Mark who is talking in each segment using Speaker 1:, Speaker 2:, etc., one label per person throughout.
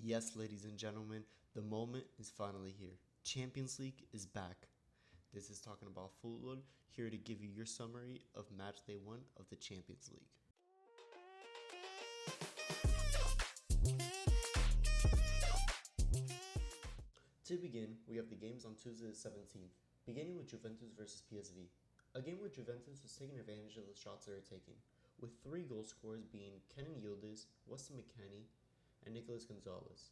Speaker 1: Yes, ladies and gentlemen, the moment is finally here. Champions League is back. This is Talking About Football, here to give you your summary of Matchday 1 of the Champions League. To begin, we have the games on Tuesday the 17th, beginning with Juventus versus PSV. A game where Juventus was taking advantage of the shots they were taking, with 3 goal scorers being Kenan Yildiz, Weston McKennie, and Nicolas Gonzalez.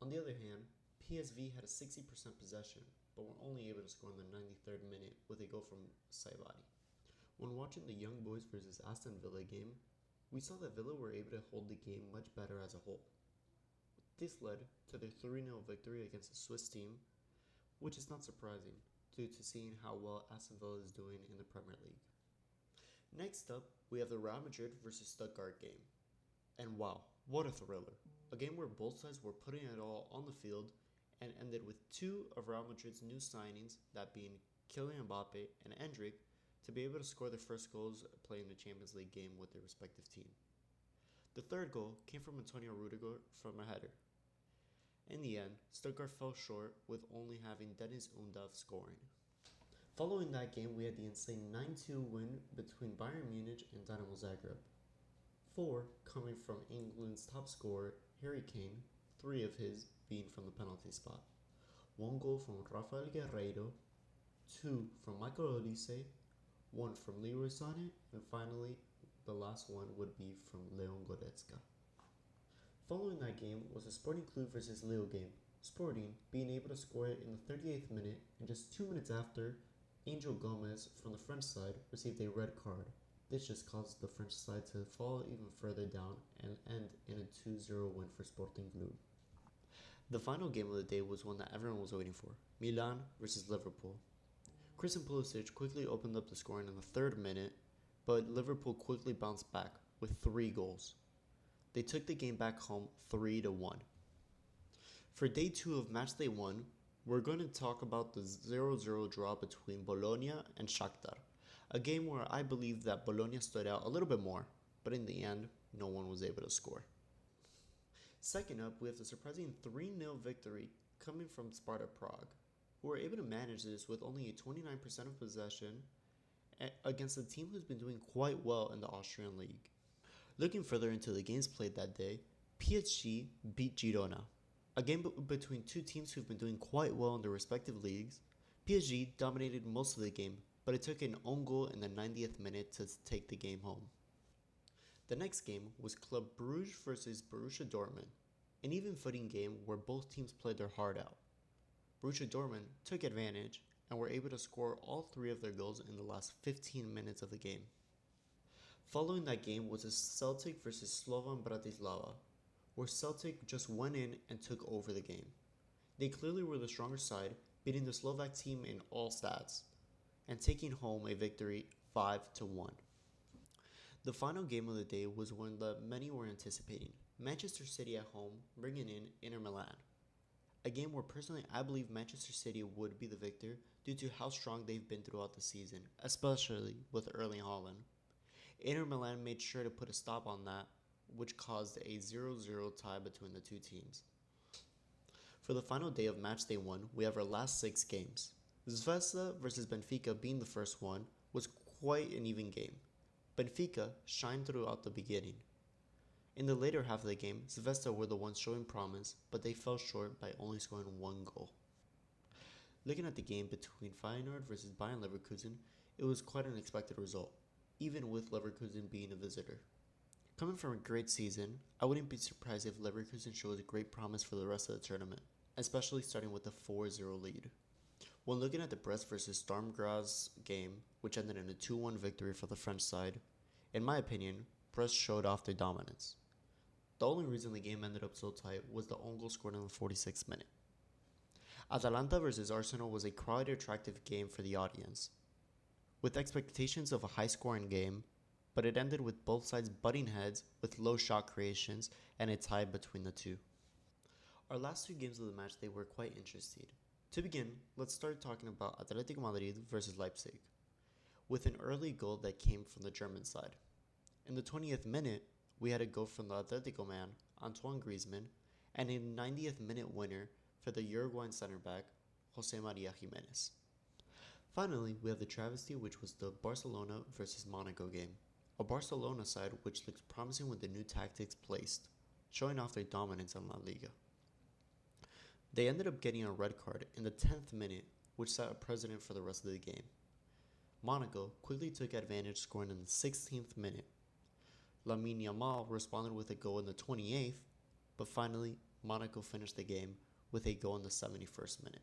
Speaker 1: On the other hand, PSV had a 60% possession, but were only able to score in the 93rd minute with a goal from Saibari. When watching the Young Boys versus Aston Villa game, we saw that Villa were able to hold the game much better as a whole. This led to their 3-0 victory against a Swiss team, which is not surprising due to seeing how well Aston Villa is doing in the Premier League. Next up, we have the Real Madrid versus Stuttgart game. And wow, what a thriller. A game where both sides were putting it all on the field and ended with 2 of Real Madrid's new signings, that being Kylian Mbappe and Endrick, to be able to score their first goals playing the Champions League game with their respective team. The third goal came from Antonio Rudiger from a header. In the end, Stuttgart fell short with only having Dennis Undav scoring. Following that game, we had the insane 9-2 win between Bayern Munich and Dynamo Zagreb. 4 coming from England's top scorer, Harry Kane, 3 of his being from the penalty spot. 1 goal from Rafael Guerreiro, 2 from Michael Olise, 1 from Leroy Sané, and finally, the last one would be from Leon Goretzka. Following that game was a Sporting Club versus Lille game, Sporting being able to score it in the 38th minute, and just 2 minutes after, Angel Gomez from the French side received a red card. This just caused the French side to fall even further down and end in a 2-0 win for Sporting Club. The final game of the day was one that everyone was waiting for, Milan versus Liverpool. Christian Pulisic quickly opened up the scoring in the 3rd minute, but Liverpool quickly bounced back with 3 goals. They took the game back home 3-1. For day 2 of Matchday 1, we're going to talk about the 0-0 draw between Bologna and Shakhtar. A game where I believe that Bologna stood out a little bit more, but in the end, no one was able to score. Second up, we have the surprising 3-0 victory coming from Sparta Prague, who were able to manage this with only a 29% of possession against a team who's been doing quite well in the Austrian league. Looking further into the games played that day, PSG beat Girona. A game between 2 teams who've been doing quite well in their respective leagues. PSG dominated most of the game, but it took an own goal in the 90th minute to take the game home. The next game was Club Brugge versus Borussia Dortmund, an even-footing game where both teams played their heart out. Borussia Dortmund took advantage and were able to score all 3 of their goals in the last 15 minutes of the game. Following that game was a Celtic versus Slovan Bratislava, where Celtic just went in and took over the game. They clearly were the stronger side, beating the Slovak team in all stats, and taking home a victory 5-1. The final game of the day was one that many were anticipating, Manchester City at home bringing in Inter Milan. A game where personally I believe Manchester City would be the victor due to how strong they've been throughout the season, especially with Erling Haaland. Inter Milan made sure to put a stop on that, which caused a 0-0 tie between the 2 teams. For the final day of Matchday 1, we have our last 6 games. Zvezda versus Benfica being the first one was quite an even game. Benfica shined throughout the beginning. In the later half of the game, Zvezda were the ones showing promise, but they fell short by only scoring 1 goal. Looking at the game between Feyenoord versus Bayern Leverkusen, it was quite an expected result, even with Leverkusen being a visitor. Coming from a great season, I wouldn't be surprised if Leverkusen shows great promise for the rest of the tournament, especially starting with a 4-0 lead. When looking at the Brest vs Sturm Graz game, which ended in a 2-1 victory for the French side, in my opinion, Brest showed off their dominance. The only reason the game ended up so tight was the own goal scored in the 46th minute. Atalanta vs Arsenal was a quite attractive game for the audience, with expectations of a high-scoring game, but it ended with both sides butting heads with low shot creations and a tie between the 2. Our last 2 games of the match were quite interesting. To begin, let's start talking about Atletico Madrid versus Leipzig, with an early goal that came from the German side. In the 20th minute, we had a goal from the Atletico man, Antoine Griezmann, and a 90th minute winner for the Uruguayan center back, Jose Maria Jimenez. Finally, we have the travesty, which was the Barcelona versus Monaco game, a Barcelona side which looked promising with the new tactics placed, showing off their dominance in La Liga. They ended up getting a red card in the 10th minute, which set a precedent for the rest of the game. Monaco quickly took advantage, scoring in the 16th minute. Lamine Yamal responded with a goal in the 28th, but finally, Monaco finished the game with a goal in the 71st minute.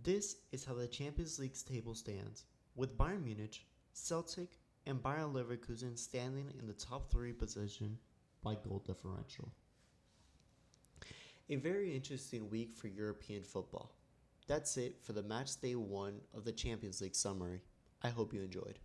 Speaker 1: This is how the Champions League's table stands, with Bayern Munich, Celtic, and Bayer Leverkusen standing in the top 3 position by goal differential. A very interesting week for European football. That's it for the Matchday 1 of the Champions League summary. I hope you enjoyed.